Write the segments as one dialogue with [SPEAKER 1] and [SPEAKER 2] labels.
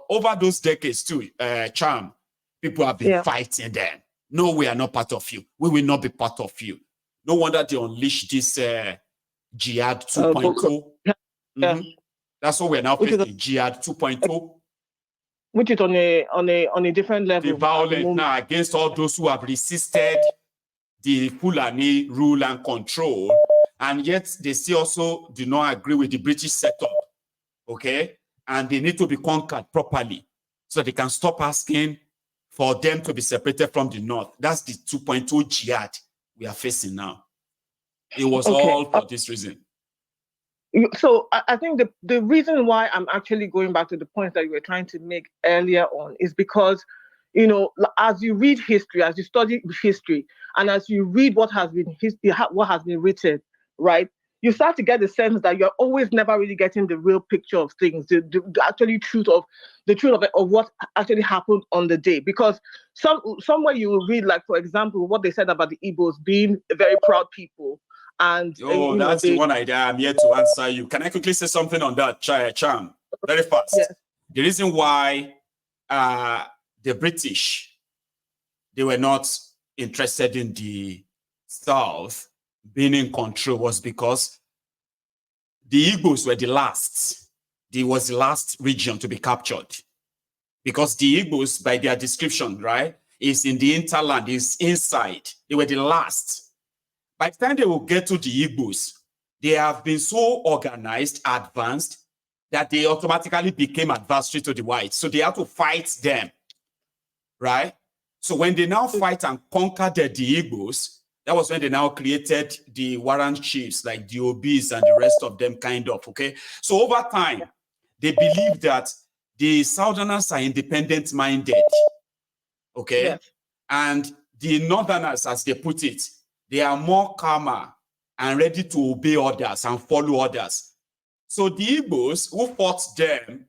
[SPEAKER 1] over those decades too, Charm, people have been fighting them. No, we are not part of you. We will not be part of you. No wonder they unleashed this Jihad 2.0. That's what we're now facing, Jihad 2.0.
[SPEAKER 2] Which is on a different level.
[SPEAKER 1] The violence now against all those who have resisted the Fulani rule and control, and yet they still also do not agree with the British setup, okay? And they need to be conquered properly so they can stop asking for them to be separated from the North. That's the 2.0 jihad we are facing now. It was all for this reason.
[SPEAKER 2] So I think the reason why I'm actually going back to the point that you were trying to make earlier on is because, you know, as you read history, as you study history, and as you read what has been written, right, you start to get the sense that you're always never really getting the real picture of things, the truth of what actually happened on the day. Because somewhere you will read, like, for example, what they said about the Igbos being a very proud people. And
[SPEAKER 1] that's the one I'm here to answer you. Can I quickly say something on that, Cham? Very fast. Yes. The reason why the British, they were not interested in the South being in control was because the Igbos were the last. It was the last region to be captured. Because the Igbos, by their description, right, is in the hinterland, is inside. They were the last. By the time they will get to the Igbos, they have been so organized, advanced, that they automatically became adversary to the whites. So they have to fight them, right? So when they now fight and conquer the Igbos, that was when they now created the warrant chiefs, like the OBs and the rest of them, kind of, okay? So over time, they believe that the Southerners are independent-minded, okay? Yes. And the Northerners, as they put it, they are more calmer and ready to obey orders and follow orders. So the Igbos who fought them,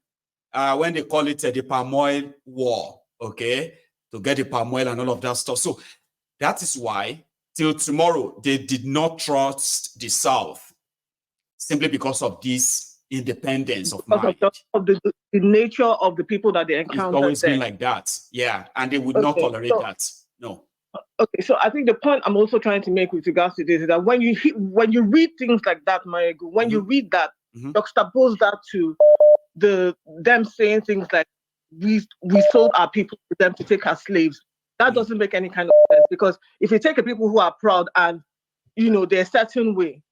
[SPEAKER 1] when they call it the palm oil war, okay, to get the palm oil and all of that stuff. So that is why till tomorrow they did not trust the South, simply because of this independence of mind.
[SPEAKER 2] Of the nature of the people that they encountered.
[SPEAKER 1] It's always been like that, yeah, and they would not tolerate that. No.
[SPEAKER 2] Okay, so I think the point I'm also trying to make with regards to this is that when you read things like that, Marigo, when you read that, juxtapose that to them saying things like we sold our people to them to take as slaves, that doesn't make any kind of sense. Because if you take a people who are proud and they're a certain way,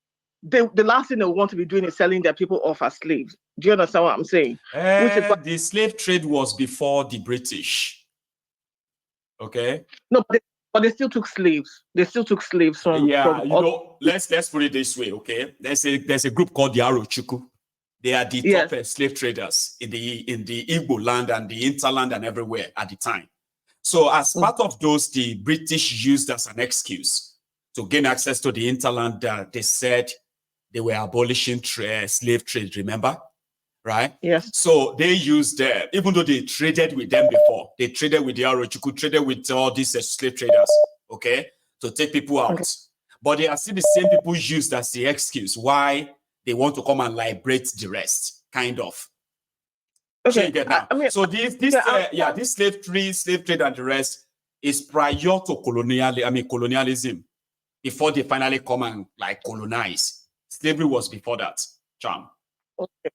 [SPEAKER 2] the last thing they want to be doing is selling their people off as slaves. Do you understand what I'm saying?
[SPEAKER 1] The slave trade was before the British. Okay.
[SPEAKER 2] No, but they still took slaves. They still took slaves from.
[SPEAKER 1] Let's put it this way, okay? There's a group called the Atiku. They are the top slave traders in the Igbo land and the hinterland and everywhere at the time. So as part of those, the British used as an excuse to gain access to the hinterland. They said they were abolishing slave trade. Remember? Right?
[SPEAKER 2] Yes.
[SPEAKER 1] So they used them, even though they traded with them before. They traded with the Orochukwu, traded with all these slave traders, okay, to take people out. Okay. But they are still the same people used as the excuse why they want to come and liberate the rest, kind of.
[SPEAKER 2] Okay.
[SPEAKER 1] So, get now. So this slave trade and the rest is prior to colonialism, before they finally come and colonize. Slavery was before that, Charm.
[SPEAKER 2] Okay.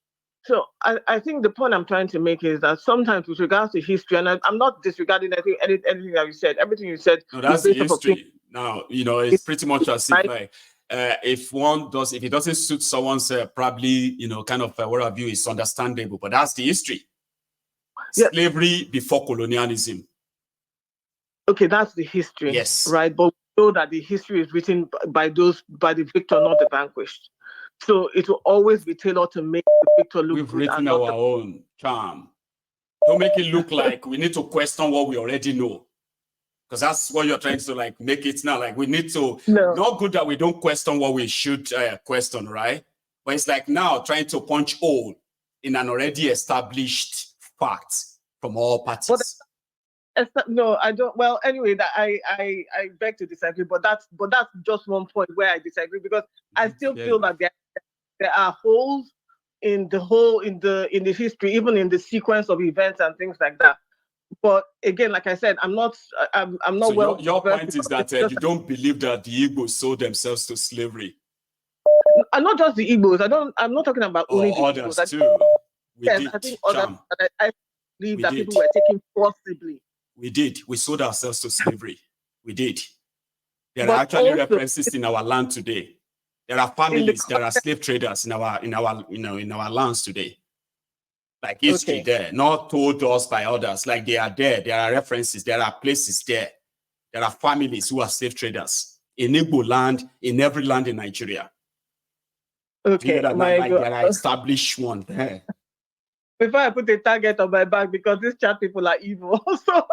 [SPEAKER 2] So I think the point I'm trying to make is that sometimes with regards to history, and I'm not disregarding anything that you said, everything you said.
[SPEAKER 1] No, that's the history. Now, it's pretty much as if if it doesn't suit someone's probably, kind of what have you, is understandable, but that's the history. Slavery before colonialism.
[SPEAKER 2] Okay, that's the history.
[SPEAKER 1] Yes.
[SPEAKER 2] Right, but we know that the history is written by the victor, not the vanquished. So it will always be tailored to make the victor look
[SPEAKER 1] good.
[SPEAKER 2] We've
[SPEAKER 1] written our own, Charm. Don't make it look like we need to question what we already know. Because that's what you're trying to make it now. We need to, not good that we don't question what we should question, right? But it's now trying to punch hole in an already established fact from all parties.
[SPEAKER 2] No, I don't. Well, anyway, that I beg to disagree, but that's just one point where I disagree, because I still feel that there are holes in the history, even in the sequence of events and things like that. But again, like I said, I'm not
[SPEAKER 1] so
[SPEAKER 2] well.
[SPEAKER 1] Your point is that you don't believe that the Igbos sold themselves to slavery.
[SPEAKER 2] And not just the Igbos. I'm not talking about only the
[SPEAKER 1] others
[SPEAKER 2] Igbos.
[SPEAKER 1] too.
[SPEAKER 2] I think others. I believe that people were taken forcibly.
[SPEAKER 1] We did. We sold ourselves to slavery. We did. There are actually references in our land today. There are families, there are slave traders in our lands today. Like history there, not told us by others. Like they are there. There are references. There are places there. There are families who are slave traders in Igbo land, in every land in Nigeria.
[SPEAKER 2] Okay,
[SPEAKER 1] there are established ones there.
[SPEAKER 2] Before I put a target on my back, because these chat people are evil. So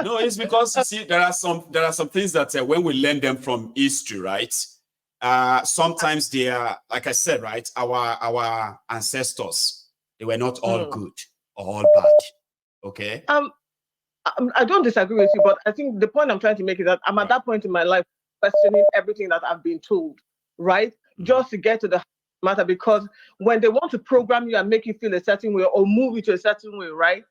[SPEAKER 1] no, it's because you see, there are some things that when we learn them from history, right? Sometimes they are, like I said, right? Our ancestors, they were not all good or all bad. Okay.
[SPEAKER 2] I don't disagree with you, but I think the point I'm trying to make is that I'm at that point in my life questioning everything that I've been told, right? Just to get to the matter, because when they want to program you and make you feel a certain way or move you to a certain way, right?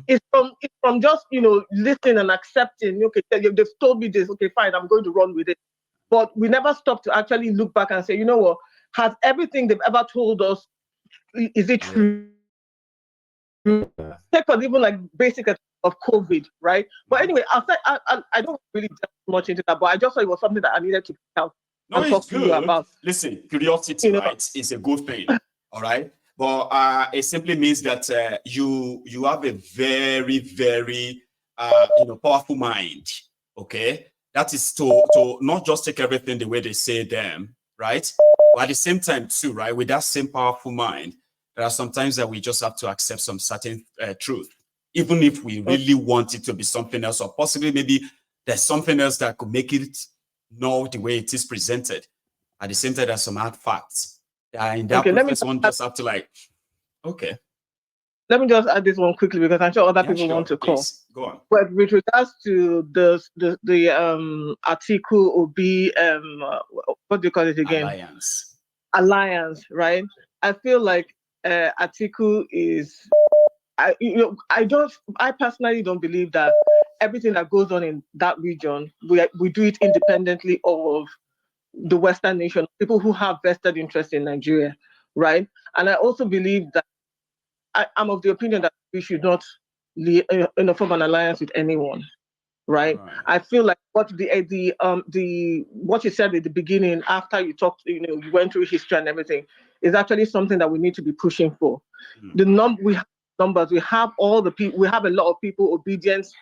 [SPEAKER 2] It's from just listening and accepting. Okay, they've told me this. Okay, fine, I'm going to run with it. But we never stop to actually look back and say, you know what? Has everything they've ever told us, is it true? Take for even like basic of COVID, right? But anyway, I don't really dive much into that, but I just thought it was something that I needed to help.
[SPEAKER 1] No, it's good. Listen, curiosity, right, is a good thing. All right. But it simply means that you have a very, very powerful mind. Okay. That is to not just take everything the way they say them, right? But at the same time, too, right, with that same powerful mind, there are sometimes that we just have to accept some certain truth, even if we really want it to be something else, or possibly maybe there's something else that could make it not the way it is presented. At the same time, there's some hard facts. In that process, one just have to
[SPEAKER 2] Let me just add this one quickly, because I'm sure other people want to call.
[SPEAKER 1] Go on.
[SPEAKER 2] But with regards to the Atiku Obi what do you call it again? Alliance, right? I feel like Atiku is. I personally don't believe that everything that goes on in that region, we do it independently of the Western nation, people who have vested interest in Nigeria, right? And I also believe that I'm of the opinion that we should not form an alliance with anyone, right? I feel like what what you said at the beginning, after you talked, you went through history and everything, is actually something that we need to be pushing for. We have numbers, we have all the people, we have a lot of people, obedience,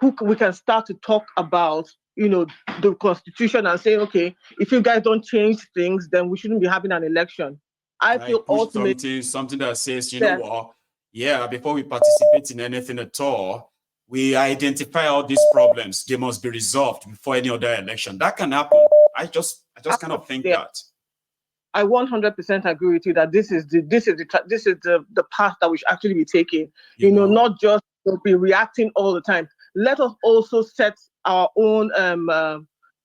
[SPEAKER 2] who we can start to talk about, the constitution and say, okay, if you guys don't change things, then we shouldn't be having an election. I feel ultimately
[SPEAKER 1] something that says, you know what? Yeah, before we participate in anything at all, we identify all these problems. They must be resolved before any other election. That can happen. I just kind of think that.
[SPEAKER 2] I 100% agree with you that this is the path that we should actually be taking. Not just be reacting all the time. Let us also set our own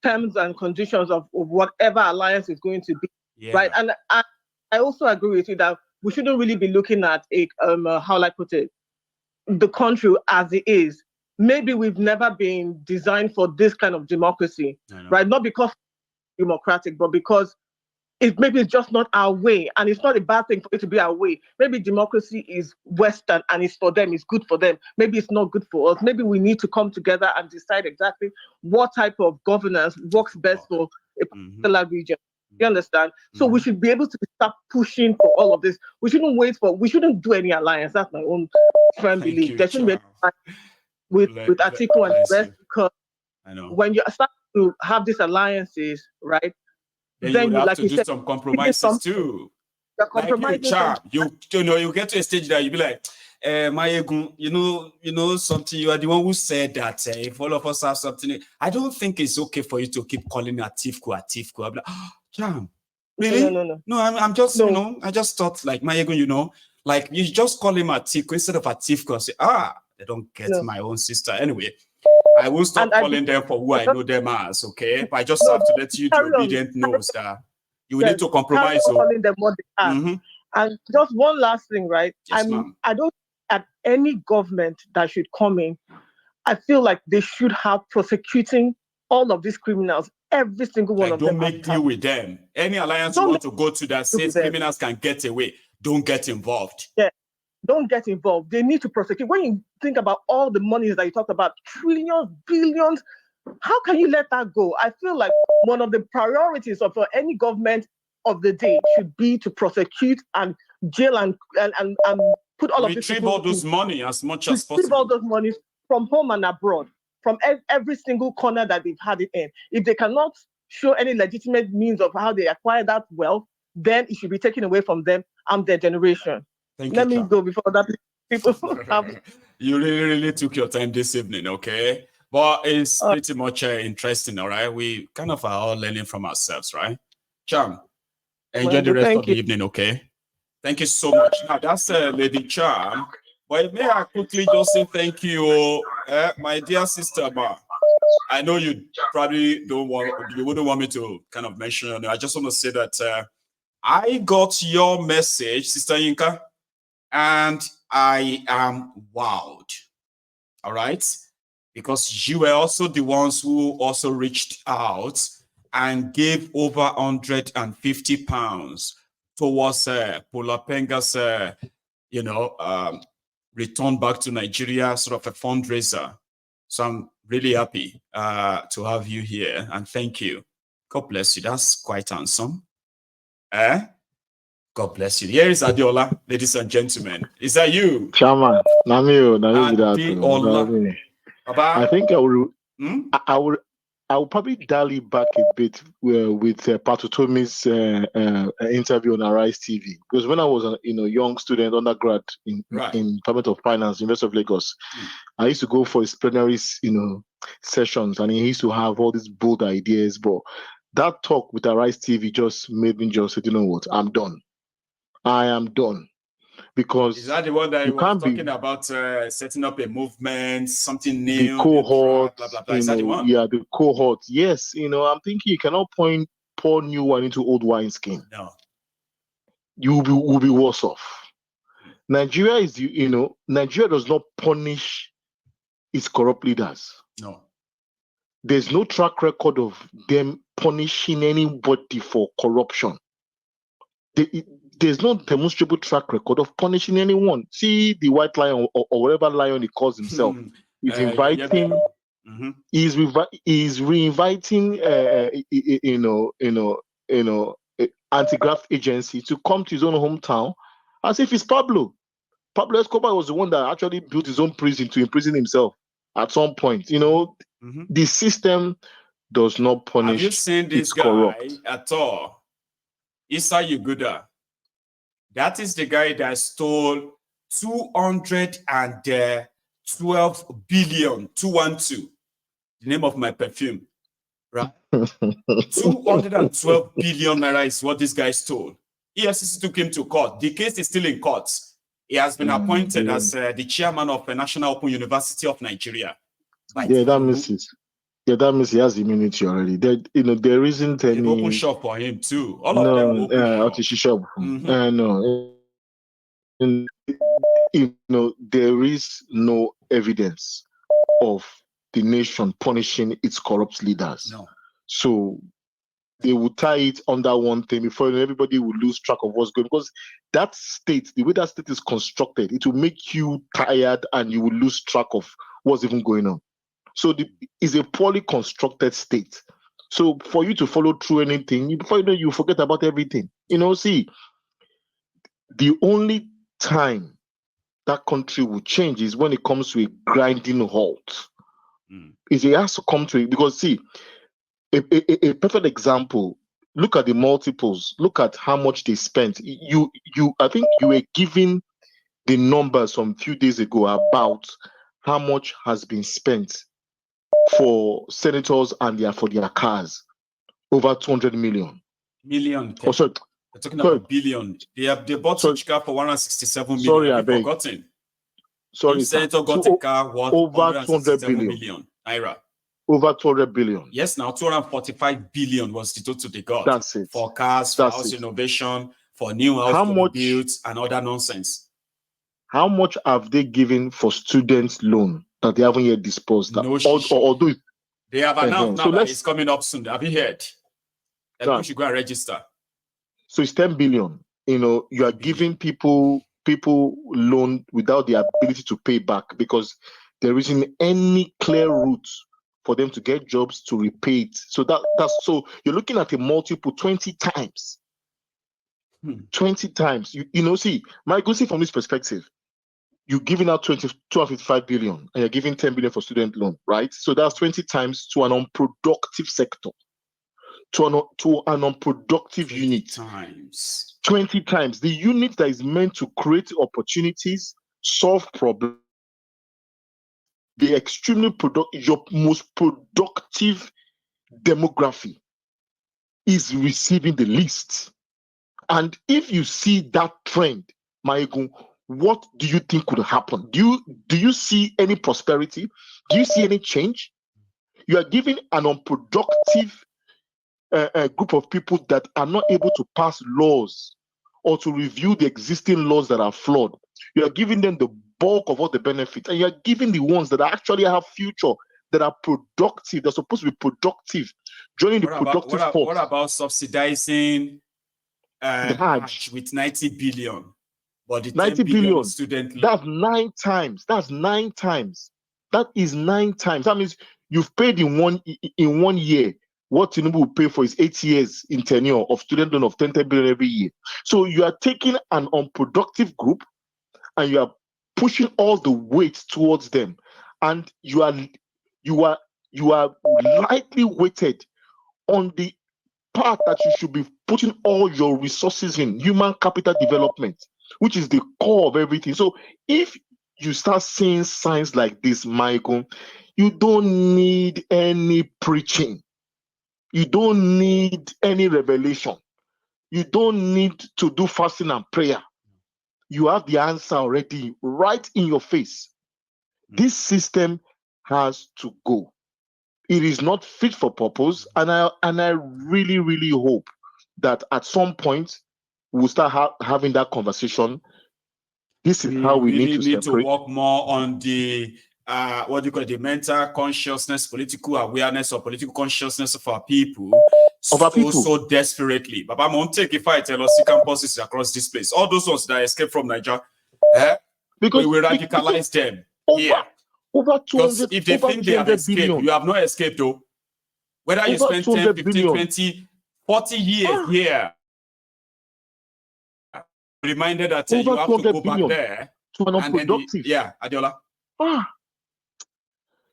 [SPEAKER 2] terms and conditions of whatever alliance is going to be, right? And I also agree with you that we shouldn't really be looking at how I put it, the country as it is. Maybe we've never been designed for this kind of democracy, right? Not because democratic, but because maybe it's just not our way, and it's not a bad thing for it to be our way. Maybe democracy is Western and it's for them, it's good for them. Maybe it's not good for us. Maybe we need to come together and decide exactly what type of governance works best for a particular region. You understand? So we should be able to start pushing for all of this. We shouldn't do any alliance. That's my own firm belief. There shouldn't be with Atiku and the rest, because when you start to have these alliances, right?
[SPEAKER 1] Then you have to do some compromises too. You get to a stage that you be like, Mayegun, you know something. You are the one who said that if all of us have something, I don't think it's okay for you to keep calling Atiku. I'm like, Cham, really? No, I'm just, I just thought like Mayegun, like you just call him Atiku instead of Atiku. I say, they don't get my own sister. Anyway, I will stop calling them for who I know them as, okay? But I just have to let you, the obedient, knows that you will need to compromise.
[SPEAKER 2] Calling them what they are. And just one last thing, right?
[SPEAKER 1] Yes, ma'am.
[SPEAKER 2] I don't at any government that should come in, I feel like they should have prosecuting all of these criminals. Every single one
[SPEAKER 1] Like,
[SPEAKER 2] of them.
[SPEAKER 1] don't make deal with them. Any alliance you
[SPEAKER 2] Don't
[SPEAKER 1] want to go to that says criminals can get away, don't get involved.
[SPEAKER 2] Yeah, don't get involved. They need to prosecute. When you think about all the monies that you talked about, trillions, billions, how can you let that go? I feel like one of the priorities of any government of the day should be to prosecute and jail and put all of this.
[SPEAKER 1] Retrieve all those money as much as possible.
[SPEAKER 2] Retrieve all those monies from home and abroad, from every single corner that they've had it in. If they cannot show any legitimate means of how they acquire that wealth, then it should be taken away from them and their generation. Let me go before that people have...
[SPEAKER 1] You really took your time this evening, okay? But it's pretty much interesting, all right? We kind of are all learning from ourselves, right? Charm, enjoy the rest of the evening, okay? Thank you so much. Now, that's Lady Charm. But may I quickly just say thank you, my dear sister, Ma. I know you probably wouldn't want me to kind of mention your name. I just want to say that I got your message, Sister Yinka, and I am wowed. All right? Because you were also the ones who also reached out and gave over 150 pounds towards Polapenga's, return back to Nigeria, sort of a fundraiser. So I'm really happy to have you here, and thank you. God bless you. That's quite handsome. God bless you. Here is Adiola, ladies and gentlemen. Is that you?
[SPEAKER 3] Chairman,
[SPEAKER 1] Adiola.
[SPEAKER 3] I think I will probably dally back a bit with Patutomi's interview on Arise TV, because when I was a young student, undergrad in Department of Finance, University of Lagos, I used to go for his plenary sessions, and he used to have all these bold ideas. But that talk with Arise TV just made me just say, you know what, I'm done. I am done. Because
[SPEAKER 1] is that the one that you was talking about setting up a movement, something new?
[SPEAKER 3] The cohort,
[SPEAKER 1] blah, blah, blah. Is that the one?
[SPEAKER 3] Yeah, the cohort. Yes, I'm thinking you cannot pour new wine into old wineskin.
[SPEAKER 1] No.
[SPEAKER 3] You will be worse off. Nigeria is, Nigeria does not punish its corrupt leaders.
[SPEAKER 1] No.
[SPEAKER 3] There's no track record of them punishing anybody for corruption. There's no demonstrable track record of punishing anyone. See the white lion or whatever lion he calls himself. He's inviting. He's reinviting. Anti-graft agency to come to his own hometown, as if it's Pablo. Pablo Escobar was the one that actually built his own prison to imprison himself at some point. The system does not punish.
[SPEAKER 1] Have you seen this guy corrupt at all? Issa Yuguda. That is the guy that stole 212 billion, 212, the name of my perfume, right? 212 billion naira is what this guy stole. EFCC took him to court. The case is still in court. He has been appointed as the chairman of the National Open University of Nigeria.
[SPEAKER 3] That means it. Yeah, that means he has immunity already. There isn't any.
[SPEAKER 1] They open shop for him too. All of them open shop.
[SPEAKER 3] There is no evidence of the nation punishing its corrupt leaders.
[SPEAKER 1] No.
[SPEAKER 3] So they will tie it under one thing before everybody will lose track of what's going on. Because that state, the way that state is constructed, it will make you tired and you will lose track of what's even going on. So it's a poorly constructed state. So for you to follow through anything, before you know, you forget about everything. See, the only time that country will change is when it comes to a grinding halt. It has to come to it, because see, a perfect example. Look at the multiples. Look at how much they spent. I think you were giving the numbers some few days ago about how much has been spent for senators and for their cars. Over 200 million.
[SPEAKER 1] Million.
[SPEAKER 3] Oh, sorry.
[SPEAKER 1] They're talking about billion. They bought each car for 167 million.
[SPEAKER 3] Sorry,
[SPEAKER 1] I've forgotten.
[SPEAKER 3] Sorry,
[SPEAKER 1] each senator got a car worth over 200 billion naira.
[SPEAKER 3] Over 200 billion.
[SPEAKER 1] Yes, now 245 billion was the total they got.
[SPEAKER 3] That's it.
[SPEAKER 1] For cars, for house renovation, for new house
[SPEAKER 3] How
[SPEAKER 1] to
[SPEAKER 3] much-
[SPEAKER 1] be built and other nonsense.
[SPEAKER 3] How much have they given for students' loan that they haven't yet disposed?
[SPEAKER 1] No
[SPEAKER 3] Or
[SPEAKER 1] shit.
[SPEAKER 3] although
[SPEAKER 1] They have announced
[SPEAKER 3] So
[SPEAKER 1] now that
[SPEAKER 3] let's-
[SPEAKER 1] it's coming up soon. Have you heard? That
[SPEAKER 3] No.
[SPEAKER 1] we should go and register.
[SPEAKER 3] so it's 10 billion. You know, you are
[SPEAKER 1] 10 billion.
[SPEAKER 3] giving people loan without the ability to pay back because there isn't any clear route for them to get jobs to repay it. So so you're looking at a multiple 20 times. 20 times. You know, see, Michael, see from this perspective, you're giving out 255 billion and you're giving 10 billion for student loan, right? So that's 20 times to an unproductive sector, to an unproductive
[SPEAKER 1] 20
[SPEAKER 3] unit.
[SPEAKER 1] times.
[SPEAKER 3] 20 times. The unit that is meant to create opportunities, solve problems, be extremely productive, your most productive demography is receiving the least. And if you see that trend, Maegu, what do you think could happen? Do you see any prosperity? Do you see any change? You are giving an unproductive group of people that are not able to pass laws or to review the existing laws that are flawed. You are giving them the bulk of all the benefits, and you are giving the ones that actually have future, that are productive, they're supposed to be productive, joining the productive force.
[SPEAKER 1] What about subsidizing
[SPEAKER 3] The Hajj
[SPEAKER 1] with 90 billion? But the
[SPEAKER 3] 90
[SPEAKER 1] 10 billion
[SPEAKER 3] billion.
[SPEAKER 1] student loan.
[SPEAKER 3] That's 9 times. That's 9 times. That is 9 times. That means you've paid in one year what Tinubu will pay for his 8 years in tenure of student loan of 10 billion every year. So you are taking an unproductive group and you are pushing all the weight towards them, and you are lightly weighted on the part that you should be putting all your resources in human capital development, which is the core of everything. So if you start seeing signs like this, Michael, you don't need any preaching. You don't need any revelation. You don't need to do fasting and prayer. You have the answer already right in your face. This system has to go. It is not fit for purpose, and I really, really hope that at some point we'll start having that conversation. This is how we
[SPEAKER 1] really
[SPEAKER 3] need to separate.
[SPEAKER 1] work more on the what do you call it, the mental consciousness, political awareness, or political consciousness of our people. So desperately. But I'm on take if I tell us campuses across this place, all those ones that escaped from Nigeria, because we radicalize them here.
[SPEAKER 3] Over 200,
[SPEAKER 1] if they think they have escaped, billion. You have not escaped though. Whether you spend 10, 15, billion. 20, 40 years here, reminded that you have to go back there
[SPEAKER 3] to an unproductive.
[SPEAKER 1] Adiola.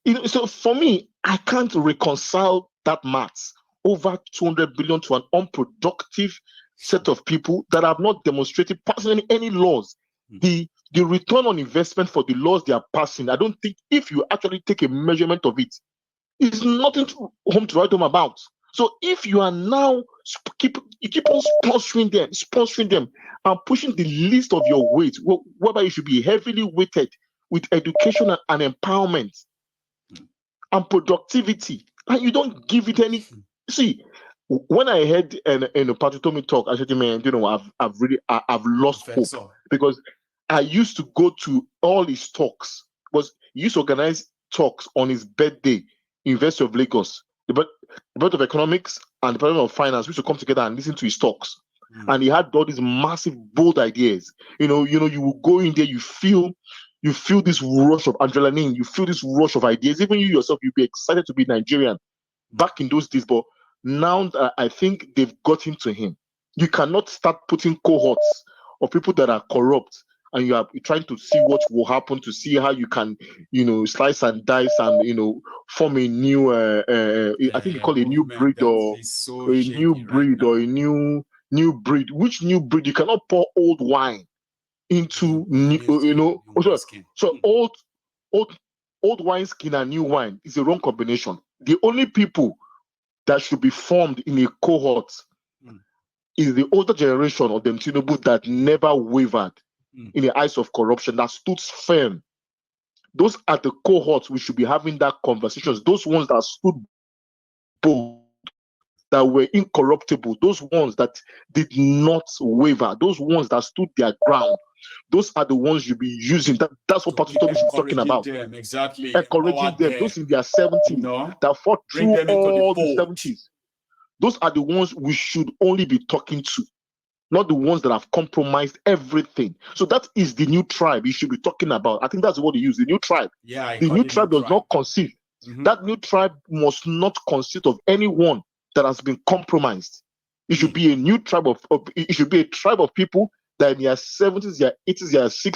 [SPEAKER 3] You know, so for me, I can't reconcile that maths. Over 200 billion to an unproductive set of people that have not demonstrated passing any laws. The return on investment for the laws they are passing, I don't think, if you actually take a measurement of it, is nothing to write home about. So if you are now keep on sponsoring them and pushing the least of your weight, whereby you should be heavily weighted with education and empowerment and productivity, and you don't give it any. See, when I heard Patutomi talk, I said, man, you know, I've lost hope, because I used to go to all his talks. Because he used to organize talks on his birthday, University of Lagos. The Board of Economics and the Department of Finance used to come together and listen to his talks. And he had all these massive, bold ideas. You will go in there, you feel this rush of adrenaline, you feel this rush of ideas. Even you yourself, you'll be excited to be Nigerian back in those days. But now I think they've gotten to him. You cannot start putting cohorts of people that are corrupt, and you're trying to see what will happen, to see how you can, slice and dice and, form a new, I think you call it a new breed, or a new breed, or a new breed. Which new breed? You cannot pour old wine into new, so old wineskin and new wine is a wrong combination. The only people that should be formed in a cohort is the older generation of them Tinubu that never wavered in the eyes of corruption, that stood firm. Those are the cohorts we should be having that conversations. Those ones that stood bold that were incorruptible, those ones that did not waver, those ones that stood their ground, those are the ones you'll be using. That's what Pastor Toby is talking about.
[SPEAKER 1] Them, exactly.
[SPEAKER 3] Encouraging them, those in their 70s, that fought through all the 70s. Those are the ones we should only be talking to, not the ones that have compromised everything. So that is the new tribe you should be talking about. I think that's what you use, the new tribe.
[SPEAKER 1] Yeah,
[SPEAKER 3] the new tribe does not consist. That new tribe must not consist of anyone that has been compromised. It should be a new tribe it should be a tribe of people that in their 70s, their 80s, their 60s,